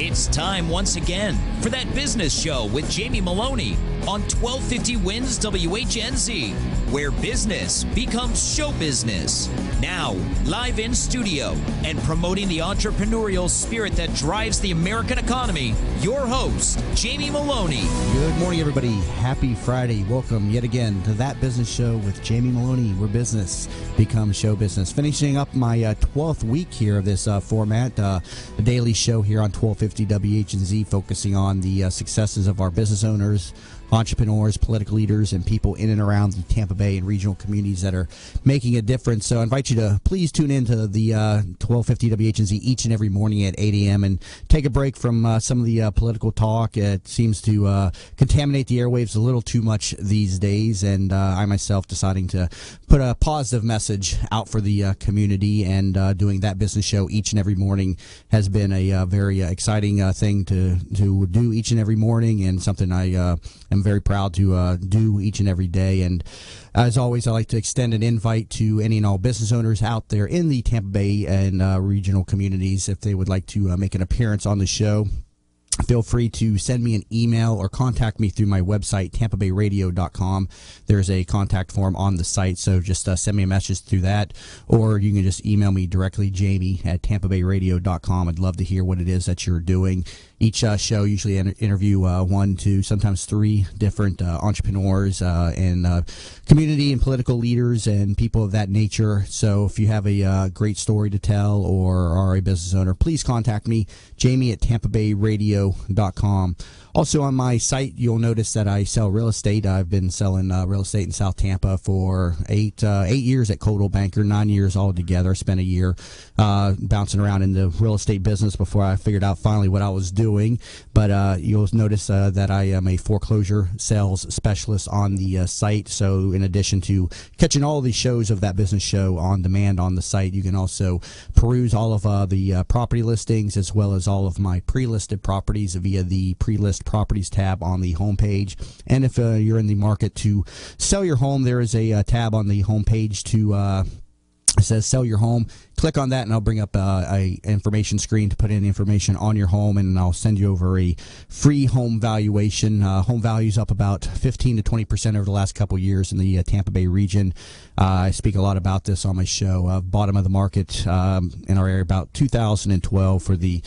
It's time once again for That Business Show with Jamie Meloni on 1250 WHNZ WHNZ, where business becomes show business. Now, live in studio and promoting the entrepreneurial spirit that drives the American economy, your host, Jamie Meloni. Good morning, everybody. Happy Friday. Welcome yet again to That Business Show with Jamie Meloni, where business becomes show business. Finishing up my 12th week here of this format, a daily show here on 1250 WHNZ, focusing on the successes of our business owners, entrepreneurs, political leaders, and people in and around the Tampa Bay and regional communities that are making a difference. So I invite you to please tune in to the 1250 WHNZ each and every morning at 8 a.m. and take a break from some of the political talk. It seems to contaminate the airwaves a little too much these days, and I myself deciding to put a positive message out for the community, and doing That Business Show each and every morning has been a very exciting thing to do each and every morning, and something I am very proud to do each and every day. And as always, I like to extend an invite to any and all business owners out there in the Tampa Bay and regional communities. If they would like to make an appearance on the show, feel free to send me an email or contact me through my website, tampabayradio.com. There's a contact form on the site, so just send me a message through that, or you can just email me directly, jamie@tampabayradio.com. I'd love to hear what it is that you're doing. Each show usually interview 1, 2, sometimes 3 different entrepreneurs and community and political leaders and people of that nature. So if you have a great story to tell or are a business owner, please contact me, jamie@tampabayradio.com. Also on my site, you'll notice that I sell real estate. I've been selling real estate in South Tampa for 8 years at Coldwell Banker, 9 years altogether. I spent a year bouncing around in the real estate business before I figured out finally what I was doing. But you'll notice that I am a foreclosure sales specialist on the site. So in addition to catching all the shows of That Business Show on demand on the site, you can also peruse all of the property listings, as well as all of my pre-listed properties via the pre-list properties tab on the homepage. And if you're in the market to sell your home, there is a tab on the homepage to it says sell your home. Click on that and I'll bring up a information screen to put in information on your home, and I'll send you over a free home valuation. Home values up about 15 to 20% over the last couple of years in the Tampa Bay region. I speak a lot about this on my show. Bottom of the market in our area about 2012 for the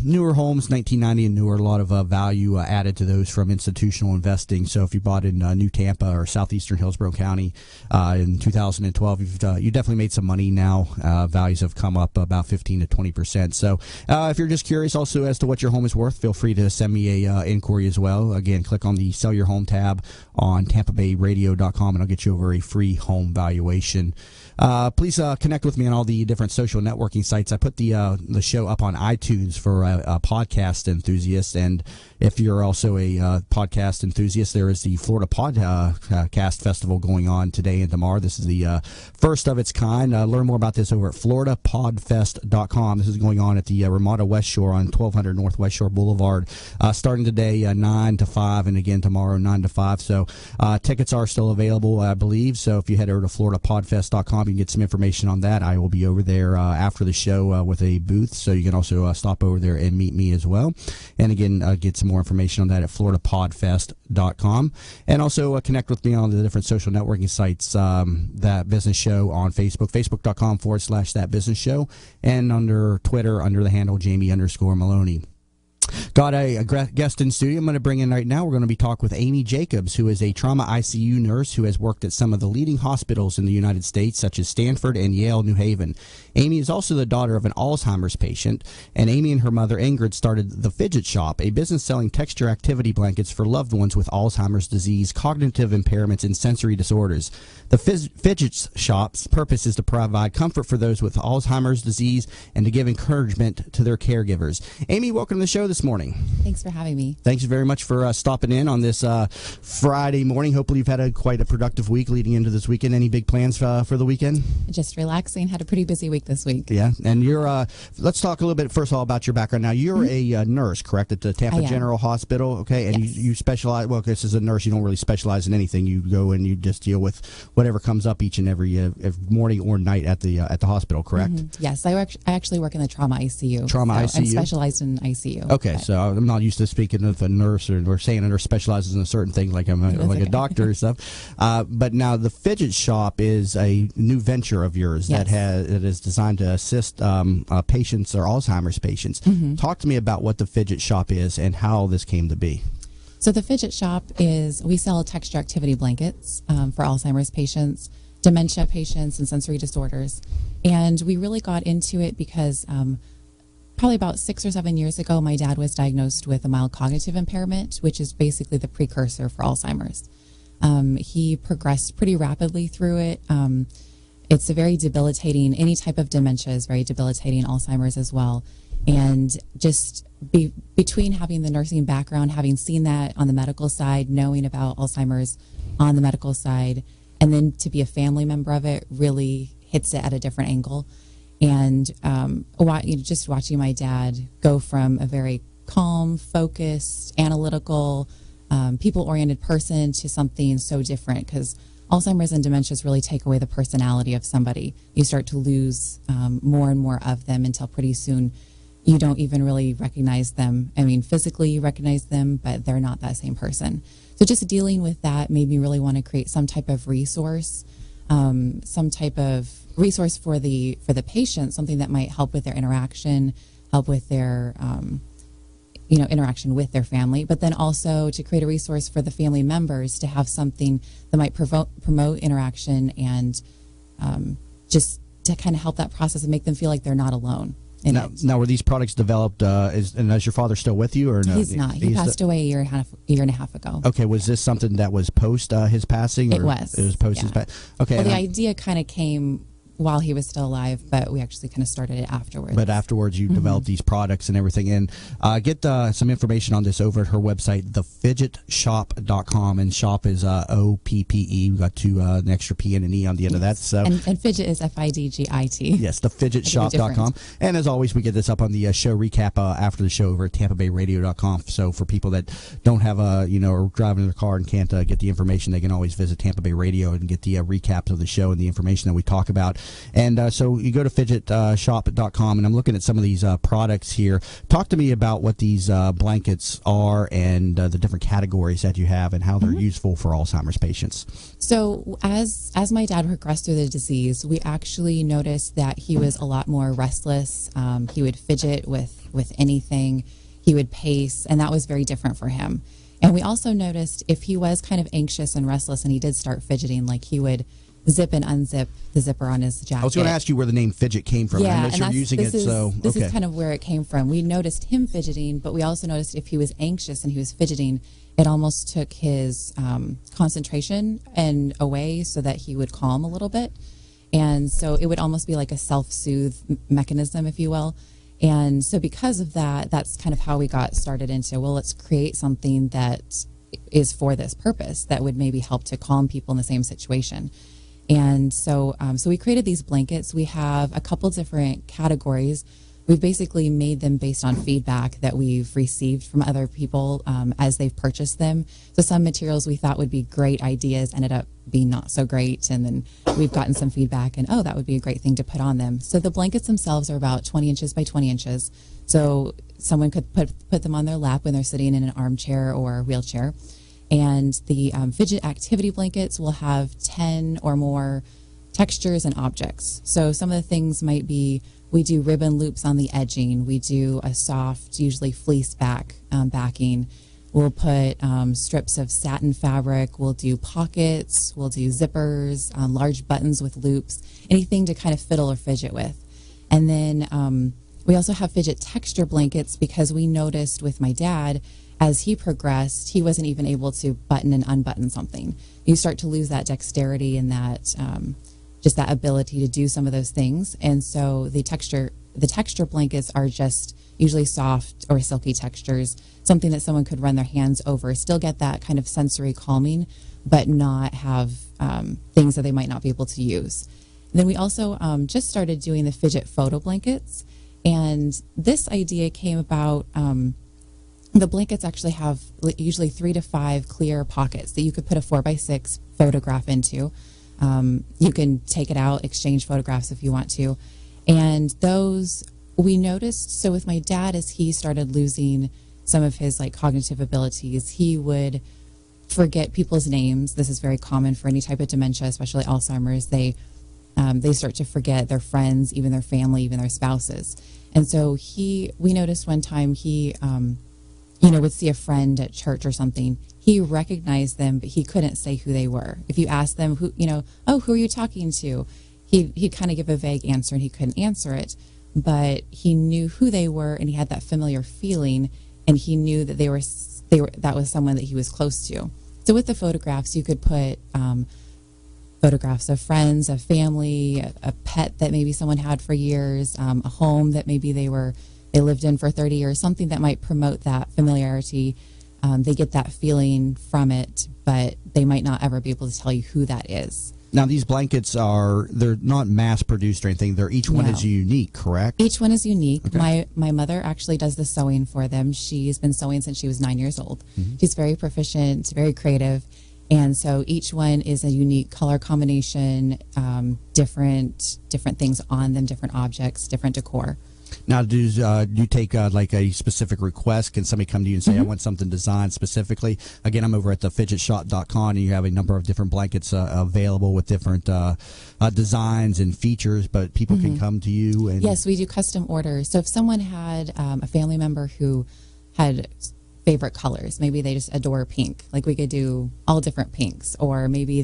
newer homes, 1990 and newer. A lot of value added to those from institutional investing. So if you bought in New Tampa or southeastern Hillsborough County in 2012, you definitely made some money now. Values have come up about 15 to 20%. So if you're just curious also as to what your home is worth, feel free to send me a inquiry as well. Again, click on the Sell Your Home tab on tampabayradio.com and I'll get you over a free home valuation. Please connect with me on all the different social networking sites. I put the show up on iTunes for podcast enthusiasts, and if you're also a podcast enthusiast, there is the Florida Podcast Festival going on today and tomorrow. This is the first of its kind. Learn more about this over at floridapodfest.com. This is going on at the Ramada West Shore on 1200 North West Shore Boulevard, starting today 9 to 5, and again tomorrow 9 to 5. So tickets are still available, I believe. So if you head over to floridapodfest.com, you can get some information on that. I will be over there after the show with a booth, so you can also stop over there and meet me as well. And again, get some more information on that at floridapodfest.com. And also connect with me on the different social networking sites, That Business Show on Facebook, facebook.com/That Business Show, and under Twitter under the handle Jamie_Meloni. Got a guest in studio I'm going to bring in right now. We're going to be talking with Amy Jacobs, who is a trauma ICU nurse who has worked at some of the leading hospitals in the United States, such as Stanford and Yale New Haven. Amy is also the daughter of an Alzheimer's patient, and Amy and her mother Ingrid started The Fidget Shop, a business selling texture activity blankets for loved ones with Alzheimer's disease, cognitive impairments, and sensory disorders. The Fidget Shop's purpose is to provide comfort for those with Alzheimer's disease and to give encouragement to their caregivers. Amy, welcome to the show this morning. morning. Thanks for having me. Thanks very much for stopping in on this Friday morning. Hopefully you've had quite a productive week leading into this weekend. Any big plans for the weekend? Just relaxing. Had a pretty busy week this week. Yeah, and you're. Let's talk a little bit first of all about your background. Now you're a nurse, correct, at the Tampa General Hospital. Okay, and yes. you specialize. Well, this is a nurse. You don't really specialize in anything. You go and you just deal with whatever comes up each and every morning or night at the hospital, correct? Yes, I actually work in the trauma ICU. ICU. I'm specialized in ICU. Okay, so I'm not used to speaking of a nurse or saying a nurse specializes in a certain thing like I'm a doctor or stuff. But now the Fidget Shop is a new venture of yours that is designed to assist patients or Alzheimer's patients. Talk to me about what the Fidget Shop is and how this came to be. So the Fidget Shop is, we sell texture activity blankets for Alzheimer's patients, dementia patients, and sensory disorders. And we really got into it because probably about 6 or 7 years ago, my dad was diagnosed with a mild cognitive impairment, which is basically the precursor for Alzheimer's. He progressed pretty rapidly through it. It's a very debilitating, any type of dementia is very debilitating, Alzheimer's as well. And just between having the nursing background, having seen that on the medical side, knowing about Alzheimer's on the medical side, and then to be a family member of it really hits it at a different angle. And just watching my dad go from a very calm, focused, analytical, people-oriented person to something so different, because Alzheimer's and dementias really take away the personality of somebody. You start to lose more and more of them until pretty soon you don't even really recognize them. I mean, physically you recognize them, but they're not that same person. So just dealing with that made me really want to create some type of resource, for the patient, something that might help with their interaction, help with their interaction with their family, but then also to create a resource for the family members to have something that might promote interaction and just to kind of help that process and make them feel like they're not alone. Now, were these products developed, and is your father still with you, or no? He's not. He passed away a year and a half ago. Okay, was this something that was post his passing? Or it was. It was post his passing. Okay. Well, the idea kind of came while he was still alive, but we actually kind of started it afterwards. But afterwards, you developed these products and everything. And get some information on this over at her website, thefidgetshop.com. And shop is OPPE. We got an extra P and an E on the end of that. So and fidget is FIDGIT. Yes, thefidgetshop.com. And as always, we get this up on the show recap after the show over at TampaBayRadio.com. So for people that don't have or driving in their car and can't get the information, they can always visit Tampa Bay Radio and get the recaps of the show and the information that we talk about. And so you go to fidgetshop.com, and I'm looking at some of these products here. Talk to me about what these blankets are and the different categories that you have and how they're useful for Alzheimer's patients. So as my dad progressed through the disease, we actually noticed that he was a lot more restless. He would fidget with anything. He would pace, and that was very different for him. And we also noticed if he was kind of anxious and restless and he did start fidgeting, like he would zip and unzip the zipper on his jacket. I was going to ask you where the name fidget came from. Yeah, I know you're using it, so this is kind of where it came from. We noticed him fidgeting, but we also noticed if he was anxious and he was fidgeting, it almost took his concentration and away so that he would calm a little bit. And so it would almost be like a self-soothe mechanism, if you will. And so because of that, that's kind of how we got started into, well, let's create something that is for this purpose that would maybe help to calm people in the same situation. And so we created these blankets. We have a couple different categories. We've basically made them based on feedback that we've received from other people as they've purchased them. So some materials we thought would be great ideas ended up being not so great. And then we've gotten some feedback and, that would be a great thing to put on them. So the blankets themselves are about 20 inches by 20 inches. So someone could put them on their lap when they're sitting in an armchair or wheelchair. And the fidget activity blankets will have 10 or more textures and objects. So some of the things might be, we do ribbon loops on the edging. We do a soft, usually fleece backing. We'll put strips of satin fabric. We'll do pockets. We'll do zippers, large buttons with loops, anything to kind of fiddle or fidget with. And then we also have fidget texture blankets because we noticed with my dad, as he progressed, he wasn't even able to button and unbutton something. You start to lose that dexterity and that just that ability to do some of those things. And so the texture blankets are just usually soft or silky textures, something that someone could run their hands over, still get that kind of sensory calming, but not have things that they might not be able to use. And then we also just started doing the fidget photo blankets. And this idea came about, the blankets actually have usually 3 to 5 clear pockets that you could put a 4x6 photograph into. You can take it out, exchange photographs if you want to. And those, we noticed, so with my dad, as he started losing some of his like cognitive abilities, he would forget people's names. This is very common for any type of dementia, especially Alzheimer's. They start to forget their friends, even their family, even their spouses. And so we noticed one time he, would see a friend at church or something. He recognized them, but he couldn't say who they were. If you asked them who are you talking to? He'd kind of give a vague answer and he couldn't answer it, but he knew who they were and he had that familiar feeling and he knew that they were that was someone that he was close to. So with the photographs, you could put photographs of friends, of family, a pet that maybe someone had for years, a home that maybe they lived in for 30 years, something that might promote that familiarity. They get that feeling from it, but they might not ever be able to tell you who that is. Now, these blankets they're not mass produced or anything. Each one is unique, correct? Each one is unique. Okay. My mother actually does the sewing for them. She's been sewing since she was 9 years old. Mm-hmm. She's very proficient, very creative. And so each one is a unique color combination, different things on them, different objects, different decor. Now, do you take like a specific request? Can somebody come to you and say, mm-hmm. I want something designed specifically? Again, I'm over at thefidgetshop.com, and you have a number of different blankets available with different designs and features, but people mm-hmm. can come to you. And yes, we do custom orders. So if someone had a family member who had favorite colors, maybe they just adore pink, like we could do all different pinks, or maybe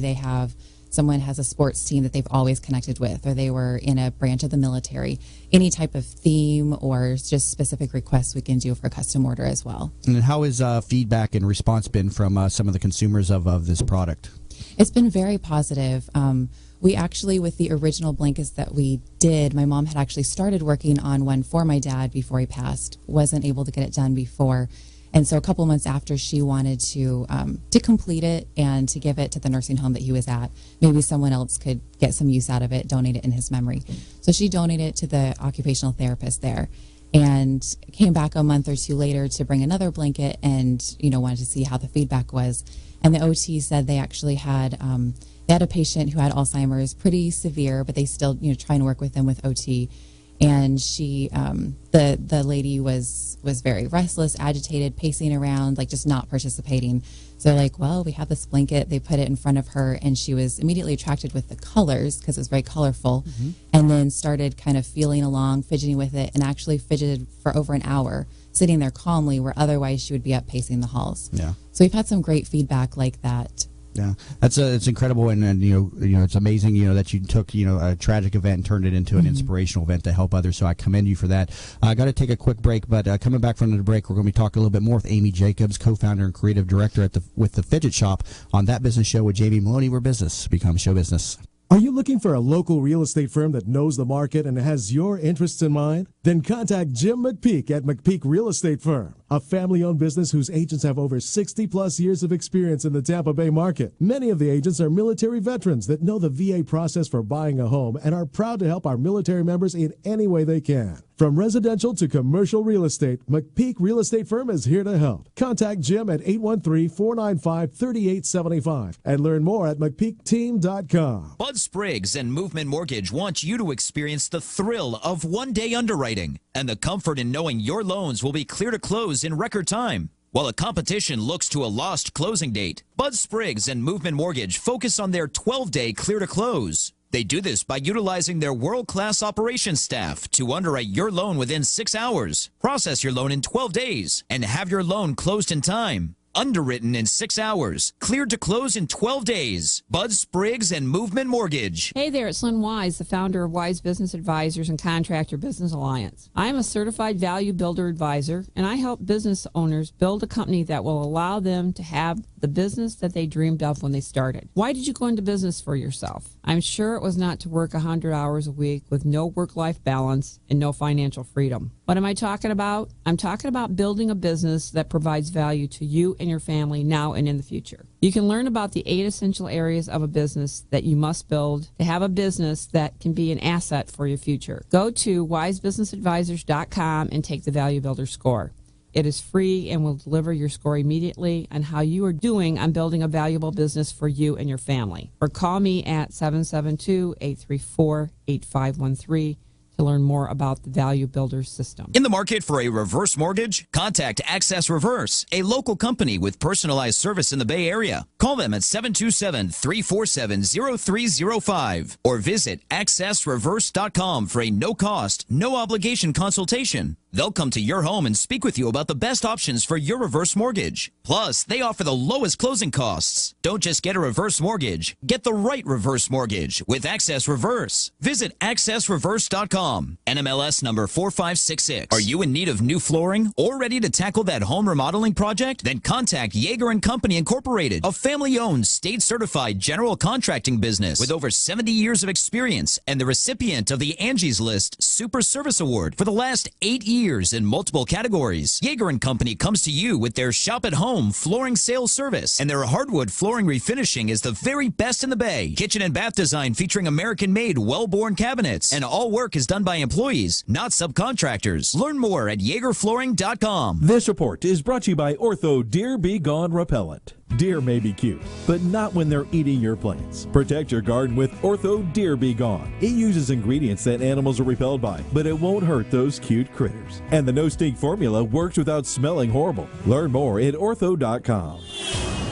someone has a sports team that they've always connected with, or they were in a branch of the military. Any type of theme or just specific requests we can do for a custom order as well. And how has feedback and response been from some of the consumers of this product? It's been very positive. We actually, with the original blankets that we did, my mom had actually started working on one for my dad before he passed, wasn't able to get it done before. And so a couple months after, she wanted to complete it and to give it to the nursing home that he was at. Maybe someone else could get some use out of it, donate it in his memory. So she donated it to the occupational therapist there and came back a month or two later to bring another blanket and, wanted to see how the feedback was. And the OT said they actually had a patient who had Alzheimer's, pretty severe, but they still, try and work with them with OT. And she, the lady was very restless, agitated, pacing around, like just not participating. So like, well, we have this blanket. They put it in front of her, and she was immediately attracted with the colors because it was very colorful, mm-hmm. and then started kind of feeling along, fidgeting with it, and actually fidgeted for over an hour, sitting there calmly, where otherwise she would be up pacing the halls. Yeah. So we've had some great feedback like that. Yeah, it's incredible, and it's amazing, that you took a tragic event and turned it into an mm-hmm. inspirational event to help others. So I commend you for that. I got to take a quick break, but coming back from the break, we're going to be talking a little bit more with Amy Jacobs, co-founder and creative director with the Fidget Shop, on That Business Show with Jamie Meloni, where business becomes show business. Are you looking for a local real estate firm that knows the market and has your interests in mind? Then contact Jim McPeak at McPeak Real Estate Firm, a family-owned business whose agents have over 60-plus years of experience in the Tampa Bay market. Many of the agents are military veterans that know the VA process for buying a home and are proud to help our military members in any way they can. From residential to commercial real estate, McPeak Real Estate Firm is here to help. Contact Jim at 813-495-3875 and learn more at McPeakTeam.com. Bud Spriggs and Movement Mortgage wants you to experience the thrill of one-day underwriting and the comfort in knowing your loans will be clear to close in record time. While the competition looks to a lost closing date, Bud Spriggs and Movement Mortgage focus on their 12-day clear to close. They do this by utilizing their world-class operations staff to underwrite your loan within 6 hours, process your loan in 12 days, and have your loan closed in time. Underwritten in 6 hours, cleared to close in 12 days. Bud Spriggs and Movement Mortgage. Hey there, it's Lynn Wise, the founder of Wise Business Advisors and Contractor Business Alliance. I am a certified value builder advisor, and I help business owners build a company that will allow them to have the business that they dreamed of when they started. Why did you go into business for yourself? I'm sure it was not to work 100 hours a week with no work-life balance and no financial freedom. What am I talking about? I'm talking about building a business that provides value to you and your family now and in the future. You can learn about the 8 essential areas of a business that you must build to have a business that can be an asset for your future. Go to wisebusinessadvisors.com and take the Value Builder score. It is free and will deliver your score immediately on how you are doing on building a valuable business for you and your family. Or call me at 772-834-8513 to learn more about the Value Builder system. In the market for a reverse mortgage? Contact Access Reverse, a local company with personalized service in the Bay Area. Call them at 727-347-0305 or visit accessreverse.com for a no-cost, no-obligation consultation. They'll come to your home and speak with you about the best options for your reverse mortgage. Plus, they offer the lowest closing costs. Don't just get a reverse mortgage. Get the right reverse mortgage with Access Reverse. Visit accessreverse.com. NMLS number 4566. Are you in need of new flooring or ready to tackle that home remodeling project? Then contact Yeager & Company Incorporated, a family-owned, state-certified general contracting business with over 70 years of experience and the recipient of the Angie's List Super Service Award for the last 8 years in multiple categories. Yeager & Company comes to you with their shop-at-home flooring sales service, and their hardwood flooring refinishing is the very best in the Bay. Kitchen and bath design featuring American-made, well-born cabinets, and all work is done by employees, not subcontractors. Learn more at YeagerFlooring.com. This report is brought to you by Ortho Deer Be Gone Repellent. Deer may be cute, but not when they're eating your plants. Protect your garden with Ortho Deer Be Gone. It uses ingredients that animals are repelled by, but it won't hurt those cute critters. And the no-stink formula works without smelling horrible. Learn more at ortho.com.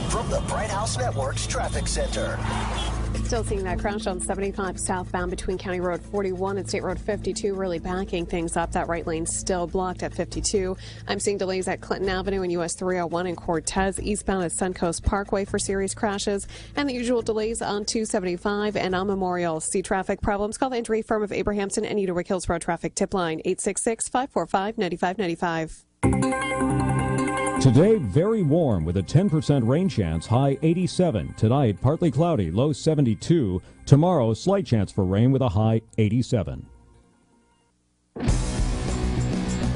From the Bright House Network's Traffic Center. Still seeing that crash on 75 southbound between County Road 41 and State Road 52, really backing things up. That right lane still blocked at 52. I'm seeing delays at Clinton Avenue and US 301 and Cortez, eastbound at Suncoast Parkway for serious crashes, and the usual delays on 275 and on Memorial. See traffic problems? Call the injury firm of Abrahamson and Utica Hills Road Traffic Tip Line 866-545-9595. Today, very warm with a 10% rain chance, high 87. Tonight, partly cloudy, low 72. Tomorrow, slight chance for rain with a high 87.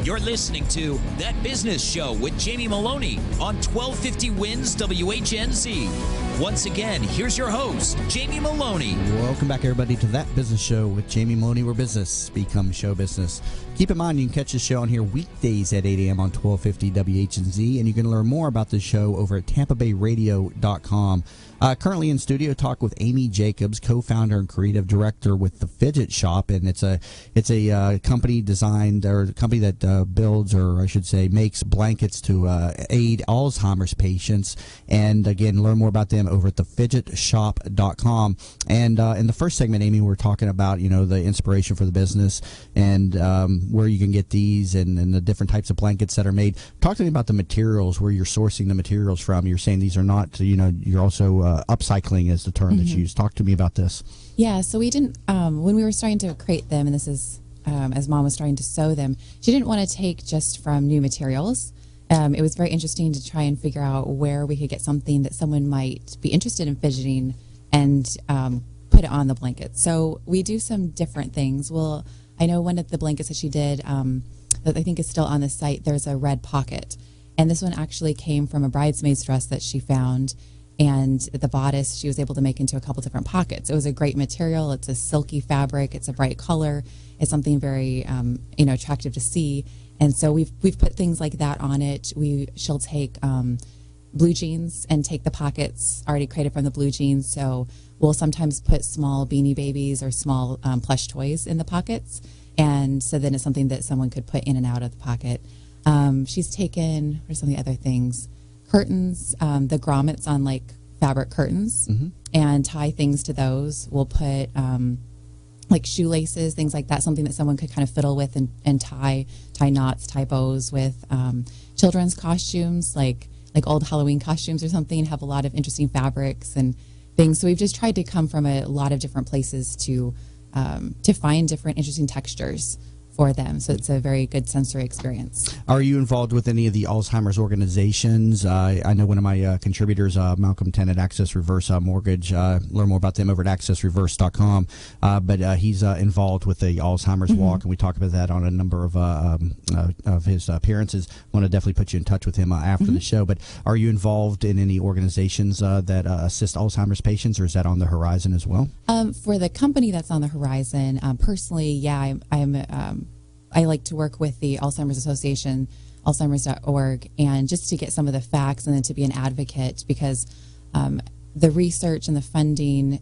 You're listening to That Business Show with Jamie Meloni on 1250 Wins WHNZ. Once again, here's your host, Jamie Meloni. Welcome back, everybody, to That Business Show with Jamie Meloni, where business becomes show business. Keep in mind, you can catch the show on here weekdays at 8 a.m. on 1250 WHNZ, and you can learn more about the show over at TampaBayRadio.com. Currently in studio, talk with Amy Jacobs, co-founder and creative director with the Fidget Shop, and it's a company designed, or a company that builds, or I should say makes blankets to aid Alzheimer's patients. And again, learn more about them over at thefidgetshop.com. And in the first segment, Amy, we're talking about the inspiration for the business and where you can get these and the different types of blankets that are made. Talk to me about the materials, where you're sourcing the materials from. You're saying these are not, you're also upcycling is the term that's used. Talk to me about this. Yeah, so we didn't, when we were starting to create them, and this is as Mom was starting to sew them, she didn't want to take just from new materials. It was very interesting to try and figure out where we could get something that someone might be interested in fidgeting and put it on the blanket. So we do some different things. Well, I know one of the blankets that she did that I think is still on the site, there's a red pocket. And this one actually came from a bridesmaid's dress that she found. And the bodice she was able to make into a couple different pockets. It was a great material. It's a silky fabric. It's a bright color. It's something very attractive to see. And so we've put things like that on it. She'll take blue jeans and take the pockets already created from the blue jeans. So we'll sometimes put small Beanie Babies or small plush toys in the pockets. And so then it's something that someone could put in and out of the pocket. She's taken, what are some of the other things? Curtains, the grommets on like fabric curtains, and tie things to those. We'll put like shoelaces, things like that, something that someone could kind of fiddle with and tie knots, tie bows with. Children's costumes, like old Halloween costumes or something, have a lot of interesting fabrics and things. So we've just tried to come from a lot of different places to find different interesting textures for them. So it's a very good sensory experience. Are you involved with any of the Alzheimer's organizations? I know one of my contributors, Malcolm Tennant, Access Reverse Mortgage. Learn more about them over at accessreverse.com. But he's involved with the Alzheimer's Walk, and we talk about that on a number of his appearances. Want to definitely put you in touch with him after the show. But are you involved in any organizations that assist Alzheimer's patients, or is that on the horizon as well? For the company that's on the horizon, personally, yeah, I like to work with the Alzheimer's Association, alzheimers.org, and just to get some of the facts and then to be an advocate, because the research and the funding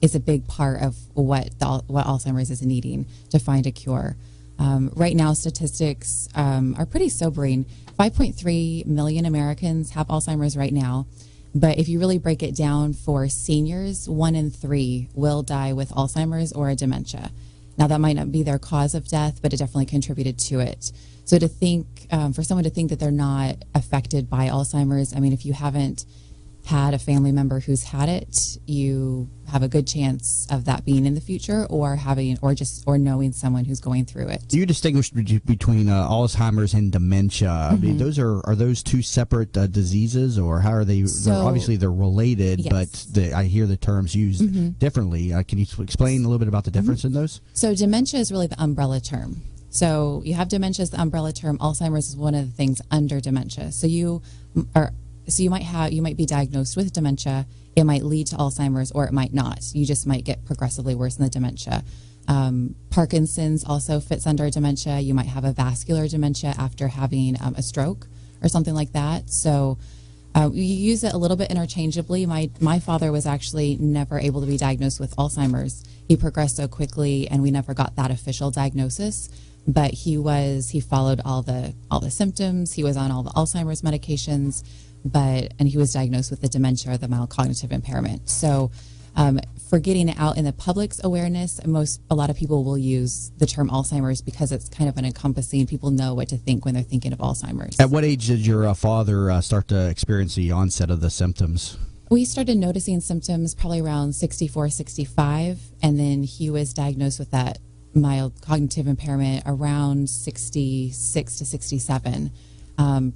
is a big part of what Alzheimer's is needing to find a cure. Right now, statistics are pretty sobering. 5.3 million Americans have Alzheimer's right now. But if you really break it down for seniors, 1 in 3 will die with Alzheimer's or a dementia. Now, that might not be their cause of death, but it definitely contributed to it. So to think, for someone to think that they're not affected by Alzheimer's, I mean, if you haven't had a family member who's had it, you have a good chance of that being in the future, or knowing someone who's going through it. Do you distinguish between Alzheimer's and dementia? I mean, those are those two separate diseases, or how are they? Obviously, they're related, yes. but I hear the terms used differently. Can you explain a little bit about the difference in those? So dementia is really the umbrella term. So you have dementia as the umbrella term. Alzheimer's is one of the things under dementia. So you might be diagnosed with dementia. It might lead to Alzheimer's, or it might not. You just might get progressively worse in the dementia. Parkinson's also fits under dementia. You might have a vascular dementia after having a stroke or something like that. So you use it a little bit interchangeably. My father was actually never able to be diagnosed with Alzheimer's. He progressed so quickly, and we never got that official diagnosis. But he followed all the symptoms. He was on all the Alzheimer's medications, and he was diagnosed with the dementia or the mild cognitive impairment. So for getting it out in the public's awareness, a lot of people will use the term Alzheimer's because it's kind of an encompassing. People know what to think when they're thinking of Alzheimer's. At what age did your father start to experience the onset of the symptoms? We started noticing symptoms probably around 64, 65, and then he was diagnosed with that mild cognitive impairment around 66 to 67.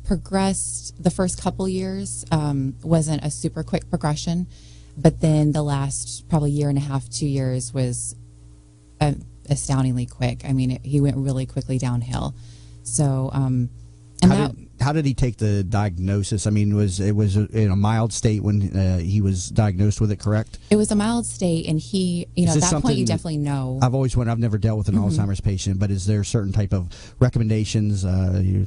Progressed the first couple years, wasn't a super quick progression, but then the last probably year and a half, 2 years was astoundingly quick. I mean, he went really quickly downhill. So, how did he take the diagnosis? I mean, it was in a mild state when he was diagnosed with it, correct? It was a mild state, and he, at that point, you definitely know. I've always wondered. I've never dealt with an Alzheimer's patient, but is there certain type of recommendations,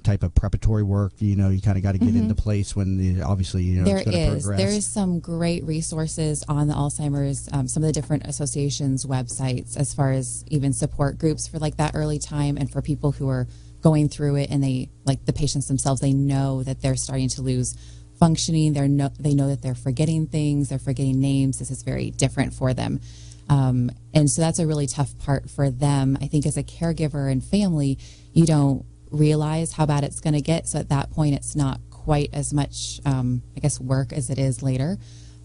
type of preparatory work? You kind of got to get into place when obviously there it's going to progress. There is some great resources on the Alzheimer's, some of the different associations' websites, as far as even support groups for like that early time, and for people who are going through it, and they, like the patients themselves, they know that they're starting to lose functioning. They know that they're forgetting things, they're forgetting names. This is very different for them. And so that's a really tough part for them. I think as a caregiver and family, you don't realize how bad it's going to get. So at that point, it's not quite as much, work as it is later.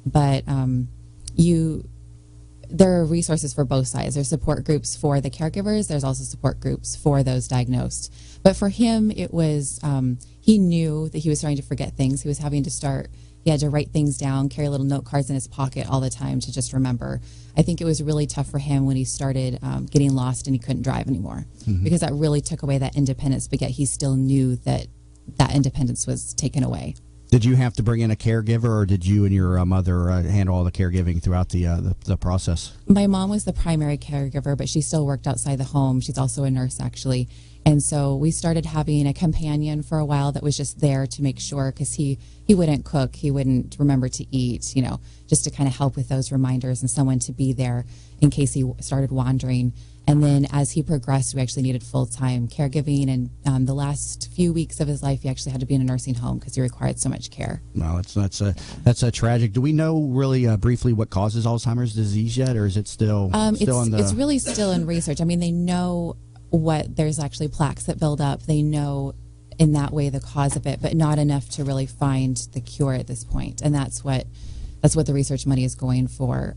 But there are resources for both sides. There's support groups for the caregivers. There's also support groups for those diagnosed. But for him, it was, he knew that he was starting to forget things. He had to write things down, carry little note cards in his pocket all the time to just remember. I think it was really tough for him when he started getting lost and he couldn't drive anymore, because that really took away that independence, but yet he still knew that independence was taken away. Did you have to bring in a caregiver, or did you and your mother handle all the caregiving throughout the process? My mom was the primary caregiver, but she still worked outside the home. She's also a nurse, actually. And so we started having a companion for a while that was just there to make sure, because he wouldn't cook, he wouldn't remember to eat, just to kind of help with those reminders, and someone to be there in case he started wandering. And then as he progressed, we actually needed full-time caregiving. And the last few weeks of his life, he actually had to be in a nursing home because he required so much care. Well, that's a tragic. Do we know really briefly what causes Alzheimer's disease yet, or is it still It's really still in research. I mean, they know there's actually plaques that build up. They know in that way the cause of it, but not enough to really find the cure at this point. And that's what the research money is going for.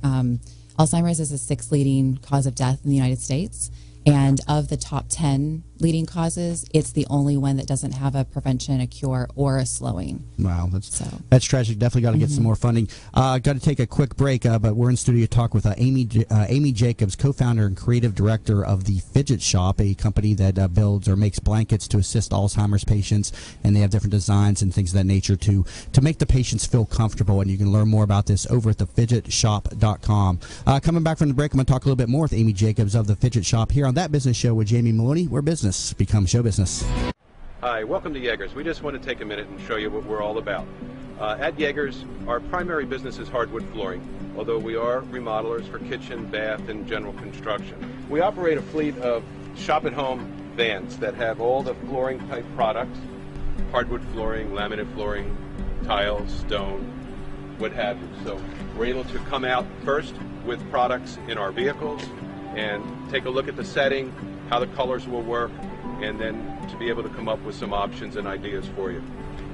Alzheimer's is the 6th leading cause of death in the United States, And of the top 10 leading causes, it's the only one that doesn't have a prevention, a cure, or a slowing. Wow, that's tragic. Definitely got to get some more funding. Got to take a quick break, but we're in studio to talk with Amy Jacobs, co-founder and creative director of the Fidget Shop, a company that builds or makes blankets to assist Alzheimer's patients, and they have different designs and things of that nature to make the patients feel comfortable. And you can learn more about this over at thefidgetshop.com. Coming back from the break, I'm going to talk a little bit more with Amy Jacobs of the Fidget Shop here on That Business Show with Jamie Meloni, where business becomes show business. Hi, welcome to Yeager's. We just want to take a minute and show you what we're all about. At Yeager's, our primary business is hardwood flooring, although we are remodelers for kitchen, bath, and general construction. We operate a fleet of shop-at-home vans that have all the flooring-type products, hardwood flooring, laminate flooring, tiles, stone, what have you. So we're able to come out first with products in our vehicles and take a look at the setting, how the colors will work, and then to be able to come up with some options and ideas for you.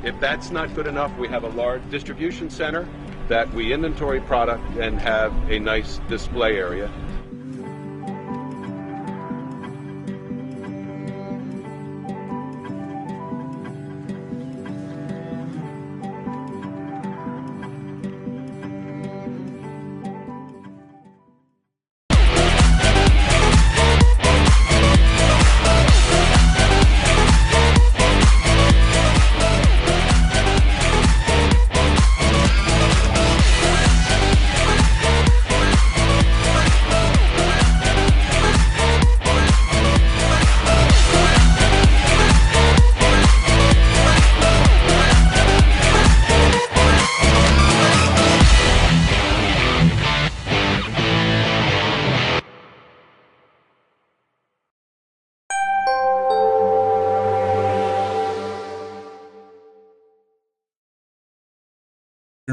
If that's not good enough, we have a large distribution center that we inventory product and have a nice display area.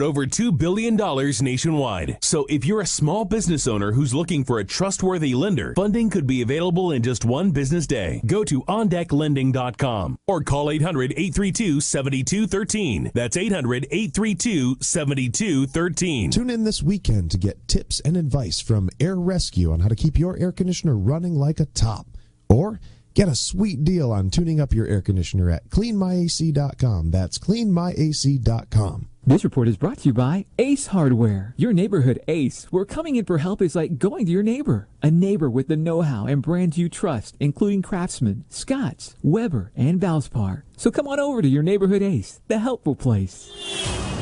Over $2 billion nationwide. So if you're a small business owner who's looking for a trustworthy lender, funding could be available in just one business day. Go to OnDeckLending.com or call 800-832-7213. That's 800-832-7213. Tune in this weekend to get tips and advice from Air Rescue on how to keep your air conditioner running like a top. Or get a sweet deal on tuning up your air conditioner at CleanMyAC.com. That's CleanMyAC.com. This report is brought to you by Ace Hardware, your neighborhood ace, where coming in for help is like going to your neighbor. A neighbor with the know-how and brands you trust, including Craftsman, Scotts, Weber, and Valspar. So come on over to your neighborhood ace, the helpful place.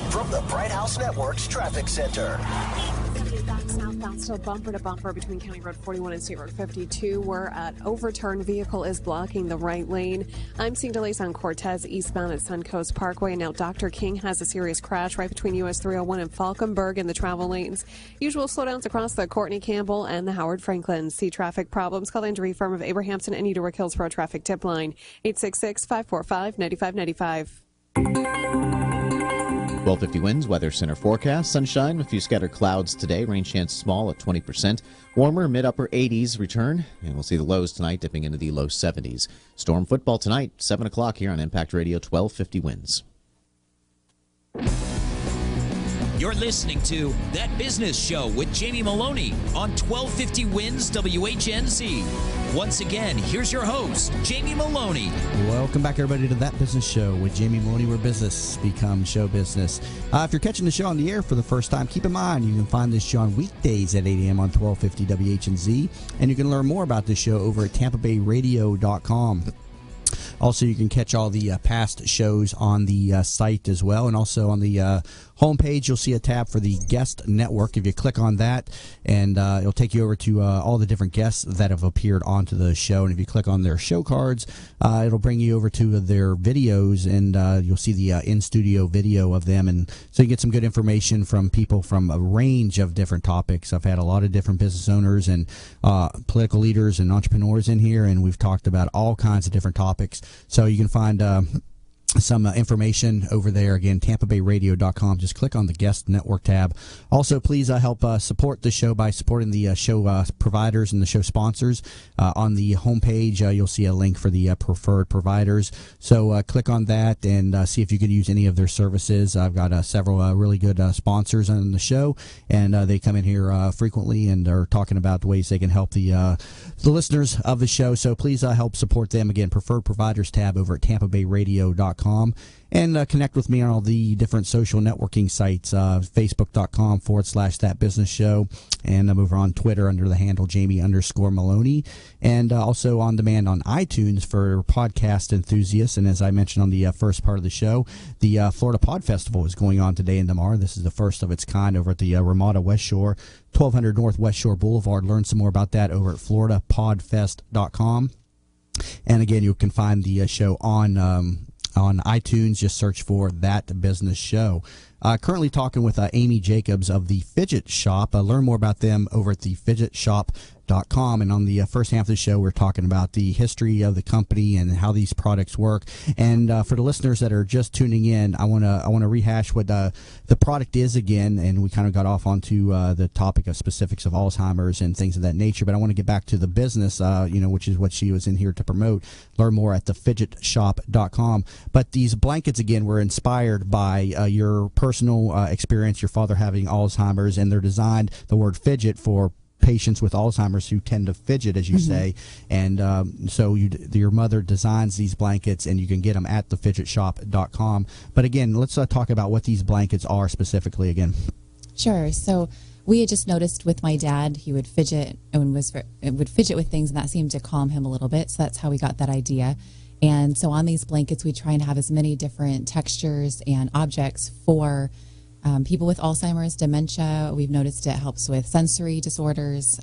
From the Bright House Network's Traffic Center. Back southbound, still bumper to bumper between County Road 41 and State Road 52, where an overturned vehicle is blocking the right lane. I'm seeing delays on Cortez eastbound at Suncoast Parkway. Now, Dr. King has a serious crash right between US 301 and Falkenberg in the travel lanes. Usual slowdowns across the Courtney Campbell and the Howard Franklin. See traffic problems? Call the injury firm of Abrahamson and Edowick Hills for a traffic tip line, 866-545-9595. 1250 winds, weather center forecast. Sunshine, a few scattered clouds today. Rain chance small at 20%. Warmer, mid-upper 80s return. And we'll see the lows tonight dipping into the low 70s. Storm football tonight, 7 o'clock here on Impact Radio, 1250 winds. You're listening to That Business Show with Jamie Meloni on 1250 Wins WHNZ. Once again, here's your host, Jamie Meloni. Welcome back, everybody, to That Business Show with Jamie Meloni, where business becomes show business. If you're catching the show on the air for the first time, keep in mind you can find this show on weekdays at 8 a.m. on 1250 WHNZ, and you can learn more about this show over at TampaBayRadio.com. Also, you can catch all the past shows on the site as well, and also on the homepage, you'll see a tab for the guest network. If you click on that, and it'll take you over to all the different guests that have appeared onto the show. And if you click on their show cards, it'll bring you over to their videos, and you'll see the in-studio video of them. And so you get some good information from people from a range of different topics. I've had a lot of different business owners and political leaders and entrepreneurs in here, and we've talked about all kinds of different topics. So you can find some information over there. Again, TampaBayRadio.com. Just click on the Guest Network tab. Also, please help support the show by supporting the show providers and the show sponsors. On the homepage, you'll see a link for the preferred providers. So click on that and see if you can use any of their services. I've got several really good sponsors on the show, and they come in here frequently and are talking about the ways they can help the listeners of the show. So please help support them. Again, preferred providers tab over at TampaBayRadio.com. And connect with me on all the different social networking sites, Facebook.com/That Business Show. And I'm over on Twitter under the handle Jamie_Meloni. And also on demand on iTunes for podcast enthusiasts. And as I mentioned on the first part of the show, the Florida Pod Festival is going on today and tomorrow. This is the first of its kind over at the Ramada West Shore, 1200 North West Shore Boulevard. Learn some more about that over at FloridaPodFest.com. And again, you can find the show on iTunes. Just search for That Business Show. Currently talking with Amy Jacobs of the Fidget Shop. Learn more about them over at thefidgetshop.com. And on the first half of the show, we're talking about the history of the company and how these products work. And for the listeners that are just tuning in, I want to rehash what the product is again. And we kind of got off onto the topic of specifics of Alzheimer's and things of that nature. But I want to get back to the business, which is what she was in here to promote. Learn more at thefidgetshop.com. But these blankets, again, were inspired by your personal experience, your father having Alzheimer's, and they're designed, the word fidget, for patients with Alzheimer's who tend to fidget, as you say. And so your mother designs these blankets, and you can get them at thefidgetshop.com. But again, let's talk about what these blankets are specifically again. Sure. So we had just noticed with my dad, he would fidget and would fidget with things, and that seemed to calm him a little bit. So that's how we got that idea. And so on these blankets, we try and have as many different textures and objects for people with Alzheimer's, dementia. We've noticed it helps with sensory disorders.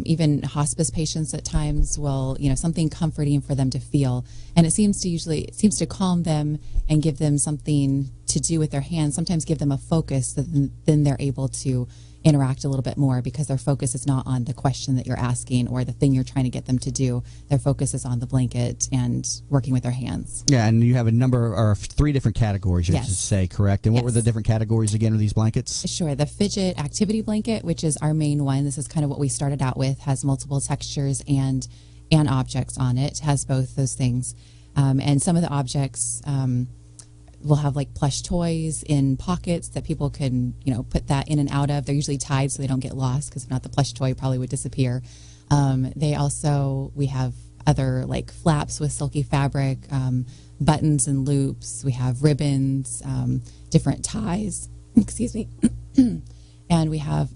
Even hospice patients at times will, something comforting for them to feel. And it seems to calm them and give them something to do with their hands, sometimes give them a focus that then they're able to interact a little bit more, because their focus is not on the question that you're asking or the thing you're trying to get them to do. Their focus is on the blanket and working with their hands. Yeah, and you have a number, or 3 different categories, you should say, correct? And what were the different categories again of these blankets? Sure. The fidget activity blanket, which is our main one. This is kind of what we started out with, has multiple textures and objects on it. Has both those things. And some of the objects we'll have like plush toys in pockets that people can, put that in and out of. They're usually tied so they don't get lost, because if not, the plush toy probably would disappear. We have other like flaps with silky fabric, buttons and loops. We have ribbons, different ties, excuse me. And we have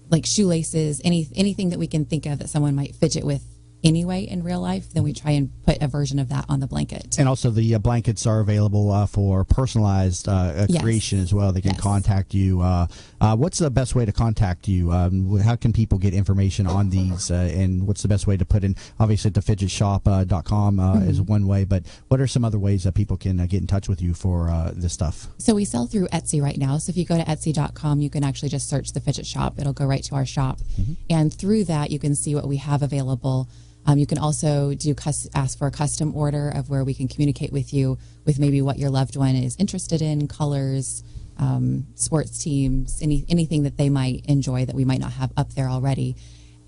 like shoelaces, anything that we can think of that someone might fidget with anyway in real life, then we try and put a version of that on the blanket. And also the blankets are available for personalized creation as well. They can contact you. What's the best way to contact you? How can people get information on these? And what's the best way to put in? Obviously, thefidgetshop.com is one way, but what are some other ways that people can get in touch with you for this stuff? So we sell through Etsy right now. So if you go to Etsy.com, you can actually just search the Fidget Shop. It'll go right to our shop. And through that, you can see what we have available. You can also ask for a custom order of where we can communicate with you with maybe what your loved one is interested in, colors, sports teams, anything that they might enjoy that we might not have up there already.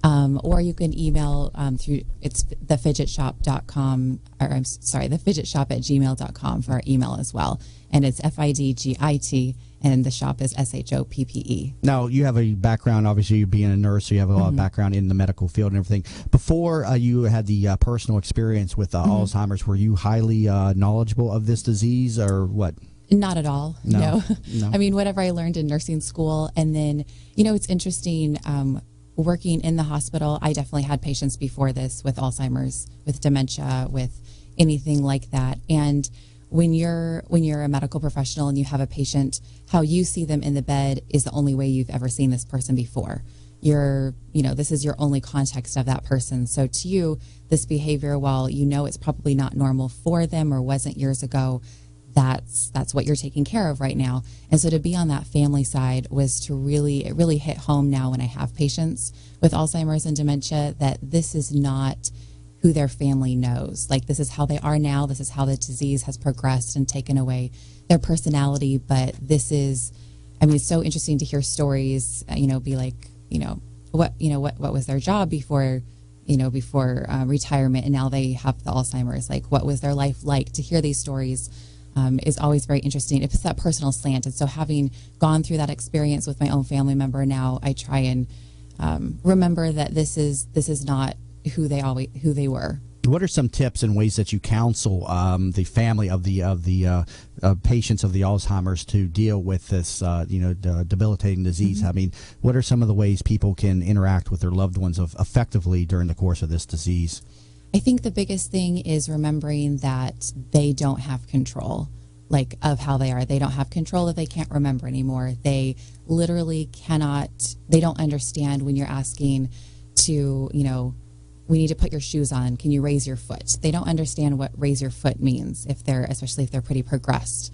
Or you can email through, it's thefidgetshop.com, or I'm sorry, thefidgetshop@gmail.com for our email as well. And it's FIDGIT, and the shop is SHOPPE. Now, you have a background, obviously, you being a nurse, so you have a lot of background in the medical field and everything. Before you had the personal experience with Alzheimer's, were you highly knowledgeable of this disease, or what? Not at all. No. I mean, whatever I learned in nursing school. And then, it's interesting, working in the hospital, I definitely had patients before this with Alzheimer's, with dementia, with anything like that. And when you're a medical professional and you have a patient, how you see them in the bed is the only way you've ever seen this person before. This is your only context of that person. So to you, this behavior, while it's probably not normal for them or wasn't years ago, that's what you're taking care of right now. And so to be on that family side was it really hit home now when I have patients with Alzheimer's and dementia, that this is not who their family knows. Like, this is how they are now. This is how the disease has progressed and taken away their personality. But this is, I mean, it's so interesting to hear stories, be like, what was their job before, before retirement, and now they have the Alzheimer's. Like, what was their life like? To hear these stories is always very interesting. It's that personal slant. And so having gone through that experience with my own family member, now I try and remember that this is not who they were. What are some tips and ways that you counsel the family of the patients of the Alzheimer's to deal with this debilitating disease? Mm-hmm. I mean, what are some of the ways people can interact with their loved ones effectively during the course of this disease? I think the biggest thing is remembering that they don't have control, like, of how they are. They don't have control that they can't remember anymore. They literally cannot. They don't understand when you're asking to, we need to put your shoes on. Can you raise your foot? They don't understand what raise your foot means, especially if they're pretty progressed.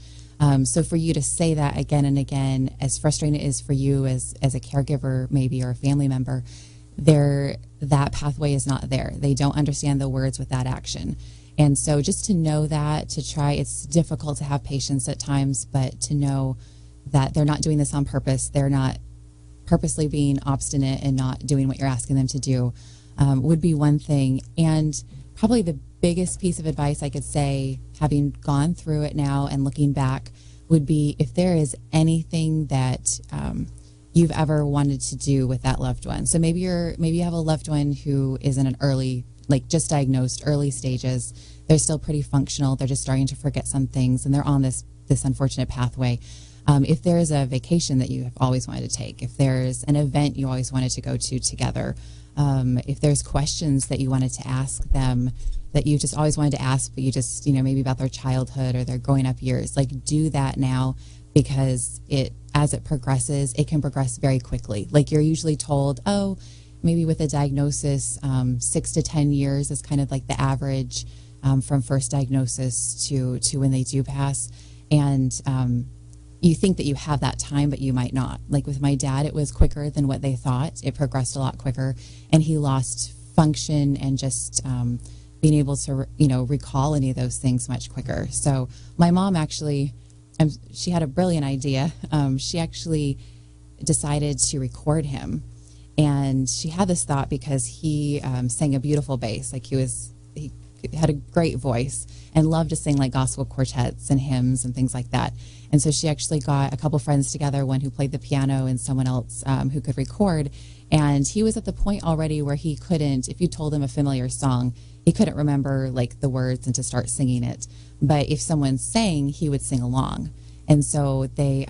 So for you to say that again and again, as frustrating it is for you as a caregiver, maybe, or a family member, that pathway is not there. They don't understand the words with that action. And so just to know that, to try, it's difficult to have patience at times, but to know that they're not doing this on purpose. They're not purposely being obstinate and not doing what you're asking them to do would be one thing. And probably the biggest piece of advice I could say, having gone through it now and looking back, would be if there is anything that you've ever wanted to do with that loved one. So maybe you have a loved one who is in an early, like, just diagnosed, early stages. They're still pretty functional. They're just starting to forget some things, and they're on this unfortunate pathway. If there's a vacation that you have always wanted to take, if there's an event you always wanted to go to together, if there's questions that you wanted to ask them that you just always wanted to ask, but you just, maybe about their childhood or their growing up years, like, do that now, because as it progresses, it can progress very quickly. Like, you're usually told, maybe with a diagnosis, 6 to 10 years is kind of like the average from first diagnosis to when they do pass. And you think that you have that time, but you might not. Like with my dad, it was quicker than what they thought. It progressed a lot quicker, and he lost function and just being able to, recall any of those things much quicker. So my mom actually, she had a brilliant idea. She actually decided to record him, and she had this thought because he sang a beautiful bass. Like, he had a great voice and loved to sing, like, gospel quartets and hymns and things like that. And so she actually got a couple friends together, one who played the piano and someone else who could record. And he was at the point already where he couldn't, if you told him a familiar song, he couldn't remember, like, the words and to start singing it. But if someone sang, he would sing along. And so they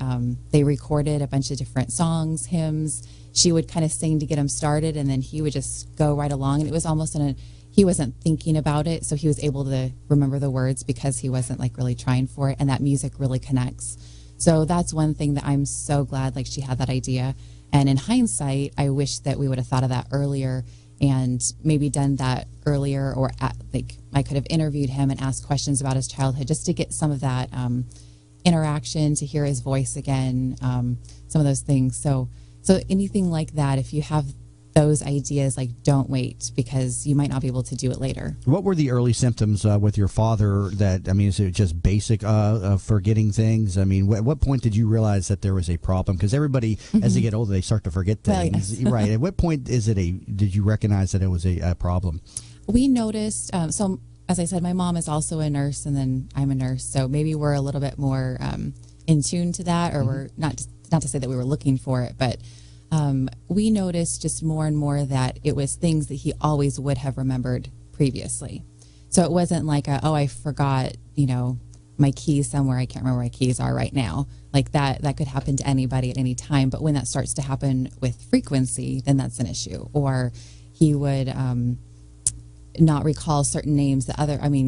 recorded a bunch of different songs, hymns. She would kind of sing to get him started, and then he would just go right along. And it was almost he wasn't thinking about it, so he was able to remember the words because he wasn't, like, really trying for it, and that music really connects. So that's one thing that I'm so glad, like, she had that idea. And in hindsight, I wish that we would have thought of that earlier and maybe done that earlier, or I could have interviewed him and asked questions about his childhood just to get some of that interaction, to hear his voice again, some of those things. So anything like that, if you have those ideas, like, don't wait, because you might not be able to do it later. What were the early symptoms with your father? Is it just basic forgetting things? I mean, at what point did you realize that there was a problem? Because everybody, as they get older, they start to forget things. Well, yes. Right. At what point did you recognize that it was a problem? We noticed, so as I said, my mom is also a nurse, and then I'm a nurse. So maybe we're a little bit more in tune to that, or we're not to say that we were looking for it, but we noticed just more and more that it was things that he always would have remembered previously. So it wasn't like, I forgot, my keys somewhere. I can't remember where my keys are right now. Like that could happen to anybody at any time. But when that starts to happen with frequency, then that's an issue. Or he would not recall certain names.